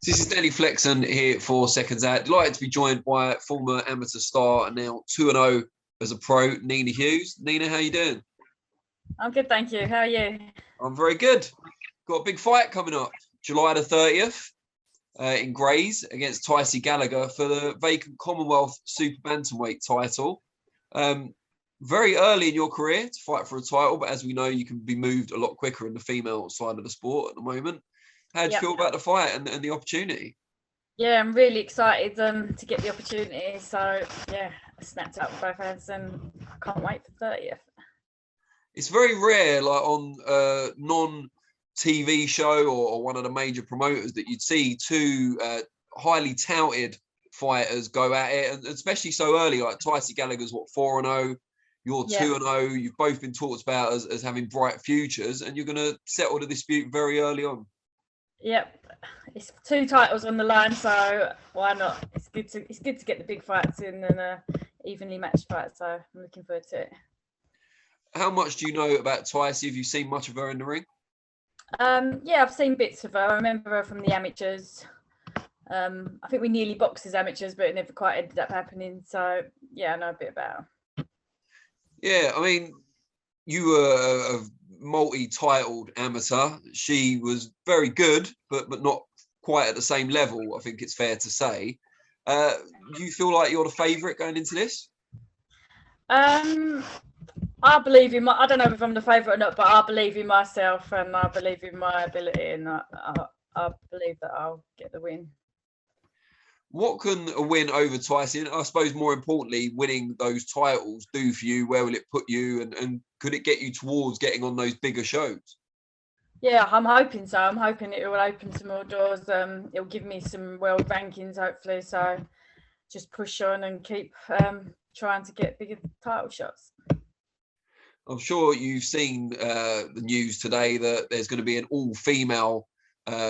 This is Danny Flexon here for Seconds Out. Delighted to be joined by former amateur star and now 2-0 as a pro, Nina Hughes. Nina, how you doing? I'm good, thank you. How are you? I'm very good. Got a big fight coming up, July the 30th in Grays against Tysie Gallagher for the vacant Commonwealth Super Bantamweight title. Very early in your career to fight for a title, but as we know, you can be moved a lot quicker in the female side of the sport at the moment. How do you feel about the fight and the opportunity? Yeah, I'm really excited to get the opportunity. So, yeah, I snapped it up with both hands and I can't wait for the 30th. It's very rare, like on a non-TV show or one of the major promoters, that you'd see two highly touted fighters go at it, and especially so early. Like Tysie Gallagher's 4-0, you're 2-0. You've both been talked about as having bright futures, and you're going to settle the dispute very early on. Yep, it's two titles on the line, so why not? It's good to get the big fights in and evenly matched fights. So I'm looking forward to it. How much do you know about Tysie? Have you seen much of her in the ring? Yeah, I've seen bits of her. I remember her from the amateurs. I think we nearly boxed as amateurs, but it never quite ended up happening. So yeah, I know a bit about her. Yeah, I mean, you were a multi-titled amateur. She was very good, but not quite at the same level, I think it's fair to say. Do you feel like you're the favourite going into this? I believe in I don't know if I'm the favourite or not, but I believe in myself and I believe in my ability, and I believe that I'll get the win. What can a win over Tysie, and I suppose more importantly, winning those titles, do for you? Where will it put you, and could it get you towards getting on those bigger shows? Yeah, I'm hoping so. I'm hoping it will open some more doors. It'll give me some world rankings, hopefully. So just push on and keep trying to get bigger title shots. I'm sure you've seen the news today that there's going to be an all-female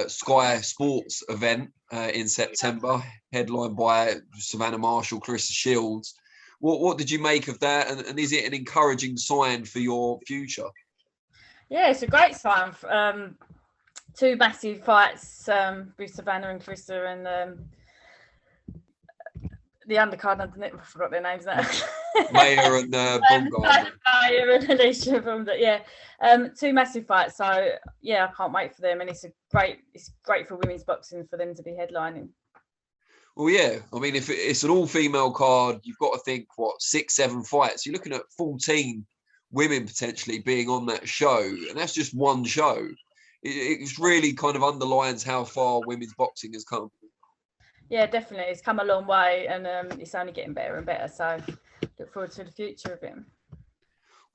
Sky Sports event in September, headlined by Savannah Marshall, Clarissa Shields. What did you make of that, and is it an encouraging sign for your future? Yeah, it's a great sign. Two massive fights with Savannah and Clarissa, and the undercard underneath. I forgot their names now. Maya and Bumgarner. Maya and Alicia Bumgarner. Yeah, two massive fights. So yeah, I can't wait for them, and it's great for women's boxing for them to be headlining. Well, yeah. I mean, if it's an all-female card, you've got to think 6, 7 fights. You're looking at 14 women potentially being on that show, and that's just one show. It really kind of underlines how far women's boxing has come. Yeah, definitely. It's come a long way, and it's only getting better and better. So look forward to the future of it.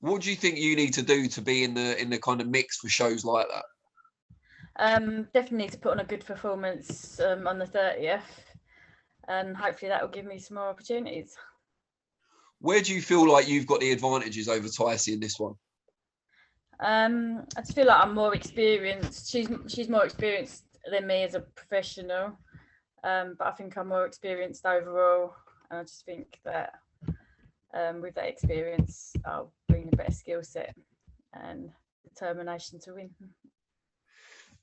What do you think you need to do to be in the kind of mix for shows like that? Definitely need to put on a good performance on the 30th, and hopefully that will give me some more opportunities. Where do you feel like you've got the advantages over Tysie in this one? I just feel like I'm more experienced. She's more experienced than me as a professional. But I think I'm more experienced overall, and I just think that with that experience, I'll bring a better skill set and determination to win.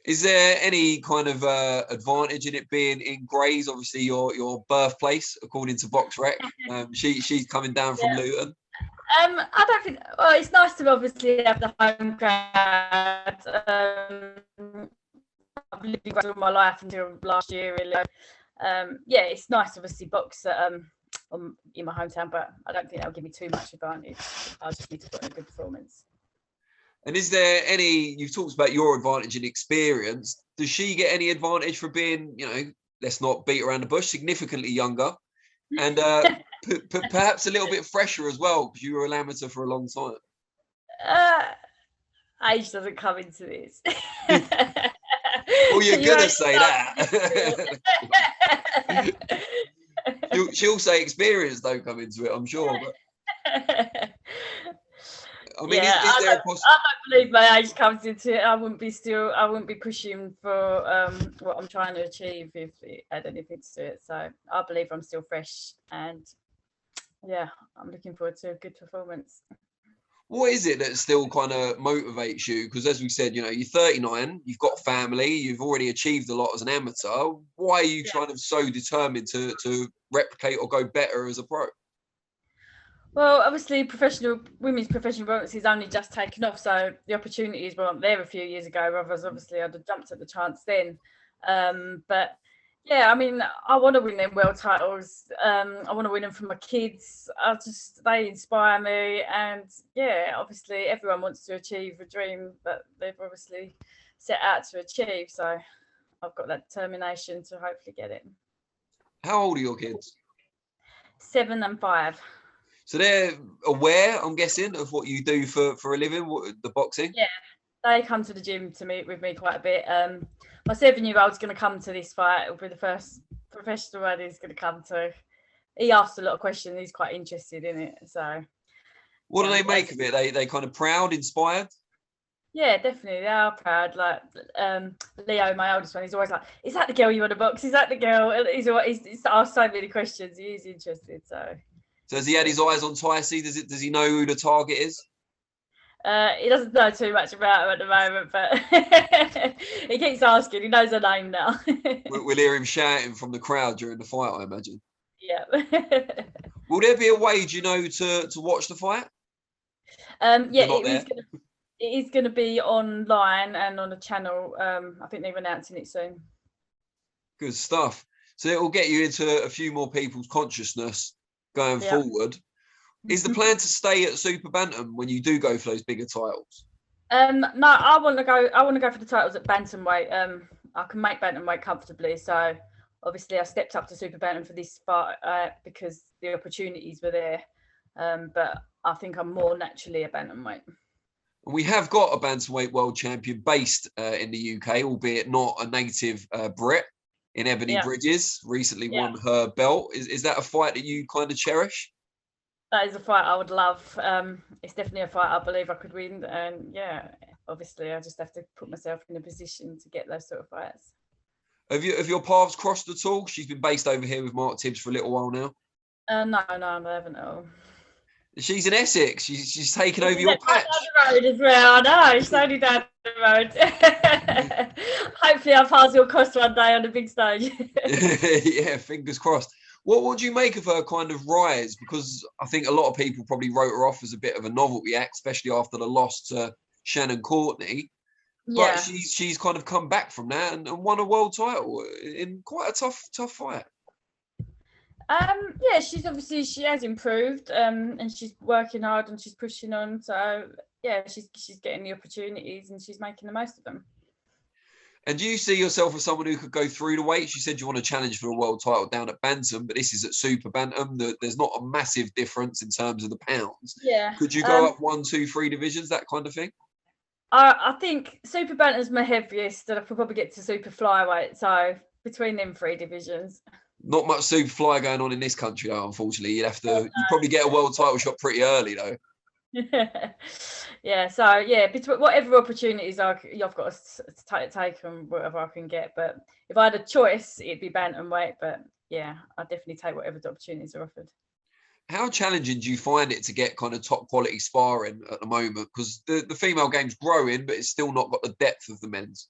Is there any kind of advantage in it being in Grays? Obviously, your birthplace, according to BoxRec. She's coming down from Luton. I don't think. Well, it's nice to obviously have the home crowd. I've lived in Grays all my life until last year, really. Yeah, it's nice, obviously, box in my hometown, but I don't think that'll give me too much advantage. I just need to put in a good performance. And is there any? You've talked about your advantage in experience. Does she get any advantage for being, let's not beat around the bush, significantly younger, and perhaps a little bit fresher as well, because you were an amateur for a long time? Age doesn't come into this. Well, you're gonna say that. she'll say experience don't come into it, I'm sure. But I mean, yeah, is there a I don't believe my age comes into it. I wouldn't be pushing for what I'm trying to achieve if it had anything to do it. So I believe I'm still fresh, and yeah, I'm looking forward to a good performance. What is it that still kind of motivates you? Because as we said, you're 39, you've got a family, you've already achieved a lot as an amateur. Why are you kind of so determined to replicate or go better as a pro? Well, obviously, women's professional boxing is only just taken off, so the opportunities weren't there a few years ago. Otherwise, obviously, I'd have jumped at the chance then. But yeah, I mean, I want to win them world titles. I want to win them for my kids. They inspire me, and yeah, obviously, everyone wants to achieve a dream that they've obviously set out to achieve. So I've got that determination to hopefully get it. How old are your kids? 7 and 5. So they're aware, I'm guessing, of what you do for a living, the boxing? Yeah, they come to the gym to meet with me quite a bit. My 7-year-old's going to come to this fight. It'll be the first professional one he's going to come to. He asks a lot of questions. He's quite interested in it. So, what do they make of it? They kind of proud, inspired? Yeah, definitely. They are proud. Like Leo, my oldest one, he's always like, "Is that the girl you want to box? Is that the girl?" He's asked so many questions. He's interested. So has he had his eyes on Tysie? Does he know who the target is? He doesn't know too much about her at the moment, but he keeps asking. He knows her name now. We'll hear him shouting from the crowd during the fight, I imagine. Yeah. Will there be a way, to watch the fight? Yeah, it is going to be online and on a channel. I think they're announcing it soon. Good stuff. So it will get you into a few more people's consciousness going forward. Is the plan to stay at Super Bantam when you do go for those bigger titles? No, I want to go for the titles at bantamweight. I can make bantamweight comfortably, so obviously I stepped up to Super Bantam for this fight because the opportunities were there. But I think I'm more naturally a bantamweight. We have got a bantamweight world champion based in the UK, albeit not a native Brit, in Ebanie Bridges. Recently won her belt. Is that a fight that you kind of cherish? That is a fight I would love. It's definitely a fight I believe I could win. And yeah, obviously I just have to put myself in a position to get those sort of fights. Have your paths crossed at all? She's been based over here with Mark Tibbs for a little while now. No, I haven't at all. She's in Essex. She's taken over your patch. Down the road as well. I know. She's only down the road. Hopefully, our paths will cross one day on the big stage. Yeah, fingers crossed. What do you make of her kind of rise? Because I think a lot of people probably wrote her off as a bit of a novelty act, especially after the loss to Shannon Courtney. Yeah. But she's kind of come back from that and won a world title in quite a tough fight. Yeah, she has improved, and she's working hard and she's pushing on. So yeah, she's getting the opportunities and she's making the most of them. And do you see yourself as someone who could go through the weights? You said you want to challenge for a world title down at Bantam, but this is at Super Bantam. There's not a massive difference in terms of the pounds. Yeah. Could you go up 1, 2, 3 divisions, that kind of thing? I think Super Bantam's my heaviest, and I could probably get to Super Flyweight. So between them 3 divisions. Not much super fly going on in this country, though, unfortunately. You'd probably get a world title shot pretty early, though. Yeah, so yeah, between whatever opportunities I've got to take and whatever I can get. But if I had a choice, it'd be bantamweight. But yeah, I definitely take whatever the opportunities are offered. How challenging do you find it to get kind of top quality sparring at the moment? Because the female game's growing, but it's still not got the depth of the men's.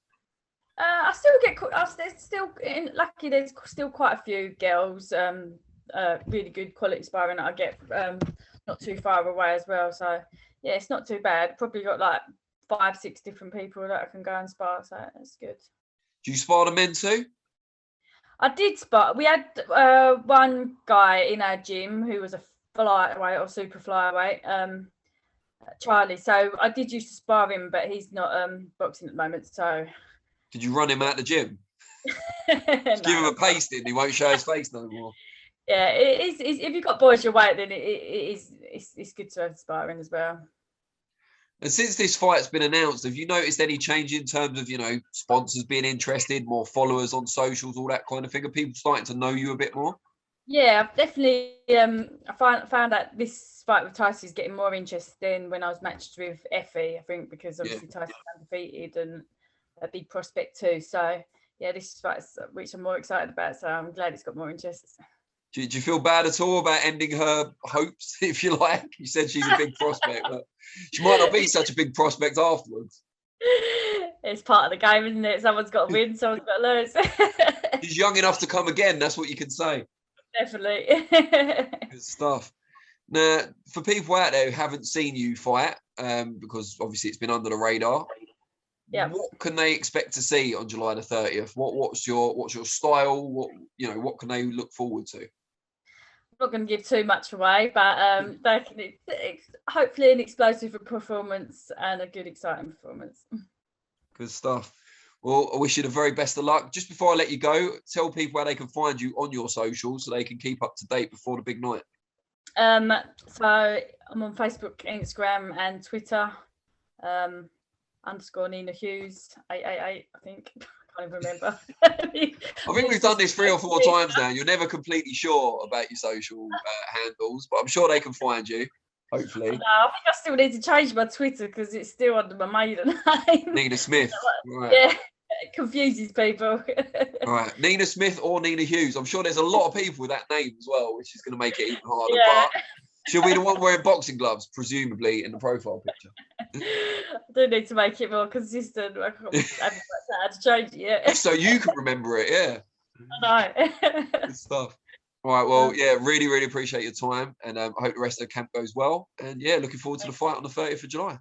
I still get. There's still lucky. There's still quite a few girls. Really good quality sparring that I get. Not too far away as well. So yeah, it's not too bad. Probably got like 5, 6 different people that I can go and spar. So that's good. Do you spar the men too? I did spar. We had one guy in our gym who was a flyweight or super flyweight. Charlie. So I did used to spar him, but he's not boxing at the moment. So. Did you run him out the gym? Just give him a pasting, he won't show his face no more. Yeah, it is. If you've got boys your weight, then it's good to have sparring as well. And since this fight's been announced, have you noticed any change in terms of, sponsors being interested, more followers on socials, all that kind of thing? Are people starting to know you a bit more? Yeah, I've definitely. I found out this fight with Tysie is getting more interest than when I was matched with Effie. I think because obviously Tysie's undefeated and a big prospect too. So yeah, this fight, which I'm more excited about. So I'm glad it's got more interest. Do you feel bad at all about ending her hopes, if you like? You said she's a big prospect, but she might not be such a big prospect afterwards. It's part of the game, isn't it? Someone's got to win, someone's got to lose. She's young enough to come again. That's what you can say. Definitely. Good stuff. Now, for people out there who haven't seen you fight, because obviously it's been under the radar, what can they expect to see on July the 30th? What's your style? What can they look forward to? I'm not going to give too much away, but they can hopefully an explosive performance and a good, exciting performance. Good stuff. Well, I wish you the very best of luck. Just before I let you go, tell people how they can find you on your socials so they can keep up to date before the big night. So I'm on Facebook, Instagram, and Twitter. _ Nina Hughes 888, I think. I can't even remember. I think we've done this 3 or 4 times now. You're never completely sure about your social handles, but I'm sure they can find you, hopefully. No, I think I still need to change my Twitter because it's still under my maiden name. Nina Smith. Right. Yeah, it confuses people. All right, Nina Smith or Nina Hughes. I'm sure there's a lot of people with that name as well, which is going to make it even harder. Yeah. But she'll be the one wearing boxing gloves, presumably, in the profile picture. I do need to make it more consistent. I haven't had to change it yet. So you can remember it, yeah. I know. Good stuff. All right, well, yeah, really, really appreciate your time. And I hope the rest of the camp goes well. And yeah, looking forward to the fight on the 30th of July.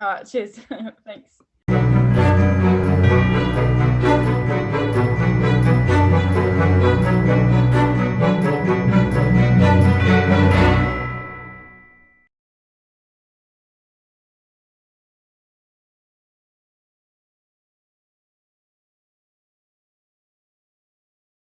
All right, cheers. Thanks.